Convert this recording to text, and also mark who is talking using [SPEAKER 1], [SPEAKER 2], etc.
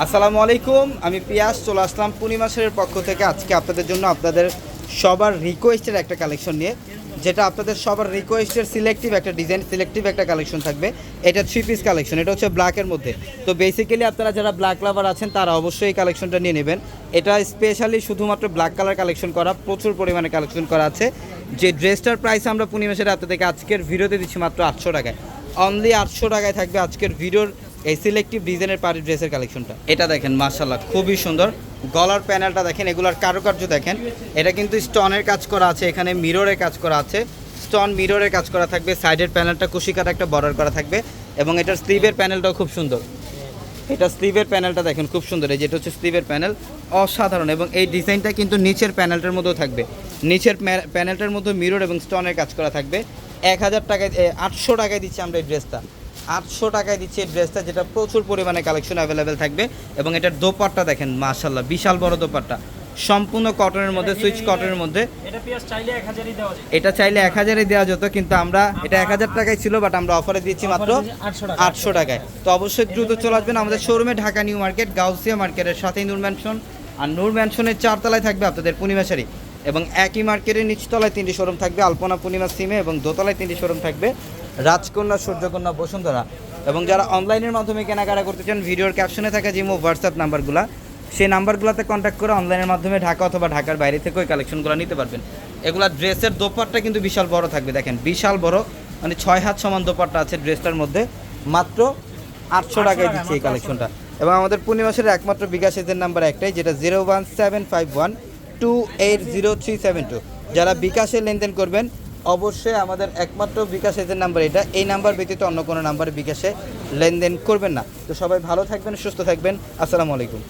[SPEAKER 1] আসসালামু আলাইকুম, আমি পিয়াস চলে আসলাম পূর্ণিমাসের পক্ষ থেকে আজকে আপনাদের জন্য আপনাদের সবার রিকোয়েস্টের একটা কালেকশন নিয়ে, যেটা আপনাদের সবার রিকোয়েস্টের সিলেক্টিভ একটা ডিজাইন, সিলেক্টিভ একটা কালেকশন থাকবে। এটা 3 পিস কালেকশন, এটা হচ্ছে ব্ল্যাকের মধ্যে। তো বেসিক্যালি আপনারা যারা ব্ল্যাক লাভার আছেন তারা অবশ্যই এই কালেকশনটা নিয়ে নেবেন। এটা স্পেশালি শুধুমাত্র ব্ল্যাক কালার কালেকশন করা, প্রচুর পরিমাণে কালেকশন করা আছে। যে ড্রেসটার প্রাইস আমরা পূর্ণিমাসের আপনাদেরকে আজকের ভিডিওতে দিচ্ছি মাত্র 800 টাকায়। অনলি 800 টাকায় থাকবে আজকের ভিডিওর এই সিলেক্টিভ ডিজাইনের পার্টি ড্রেসের কালেকশনটা। এটা দেখেন মাশাআল্লাহ খুবই সুন্দর, গলার প্যানেলটা দেখেন, এগুলার কারুকার্য দেখেন। এটা কিন্তু স্টোনের কাজ করা আছে, এখানে মিররের কাজ করা আছে, স্টোন মিররের কাজ করা থাকবে। সাইডের প্যানেলটা কুশিকাটা একটা বর্ডার করা থাকবে এবং এটার স্লিভের প্যানেলটাও খুব সুন্দর। এটা স্লিভের প্যানেলটা দেখেন খুব সুন্দর, এই যেটা হচ্ছে স্লিভের প্যানেল, অসাধারণ। এবং এই ডিজাইনটা কিন্তু নিচের প্যানেলটার মধ্যেও থাকবে, নিচের প্যানেলটার মধ্যে মিরর এবং স্টোনের কাজ করা থাকবে। 1000 টাকায় 800 টাকায় দিচ্ছি আমরা এই ড্রেসটা, 800 টাকায় দিচ্ছি এই ড্রেসটা, যেটা প্রচুর পরিমাণে কালেকশন অ্যাভেলেবেল থাকবে। এবং এটার দোপাট্টা দেখেন মাশাআল্লাহ, বিশাল বড় দোপাট্টা, সম্পূর্ণ কটনের মধ্যে, সুইচ কটনের মধ্যে। এটা চাইলে 1000-ই দেওয়া যেত, কিন্তু আমরা এটা 1000 টাকায় ছিল, বাট আমরা অফারে দিচ্ছি মাত্র 800 টাকায়। তো অবশ্যই দ্রুত চলে আসবেন আমাদের শোরুমে, ঢাকা নিউ মার্কেট, গাউসিয়া মার্কেটের সাথেই নূর ম্যানশন। আর নূর ম্যানশনের 4 তলায় থাকবে আপনাদের পূর্ণিমা শাড়ি, এবং একই মার্কেটের নিচতলায় 3টি শোরুম থাকবে, আলপনা পূর্ণিমা সিমে, এবং দোতলায় 3টি শোরুম থাকবে, রাজকন্যা, সূর্যকন্যা, বসুন্ধরা। এবং যারা অনলাইনের মাধ্যমে কেনাকাটা করতে চান, ভিডিওর ক্যাপশনে থাকা যে হোয়াটসঅ্যাপ নাম্বারগুলো, সেই নাম্বারগুলোতে কন্ট্যাক্ট করে অনলাইনের মাধ্যমে ঢাকা অথবা ঢাকার বাইরে থেকে ওই কালেকশনগুলো নিতে পারবেন। এগুলা ড্রেসের দোপাট্টা কিন্তু বিশাল বড় থাকবে, দেখেন বিশাল বড়, মানে 6 হাত সমান দোপাট্টা আছে ড্রেসটার মধ্যে। মাত্র 800 টাকায় দিচ্ছি এই কালেকশনটা। এবং আমাদের পূর্ণিমাসের একমাত্র বিকাশ এজেন্ট নাম্বার একটাই, যেটা 01751280372। যারা বিকাশে লেনদেন করবেন অবশ্যই আমাদের একমাত্র বিকাশ এজেন্ট নাম্বার এটা, এই নাম্বার ব্যতীত অন্য কোনো নাম্বারে বিকাশে লেনদেন করবেন না। তো সবাই ভালো থাকবেন, সুস্থ থাকবেন, আসসালামু আলাইকুম।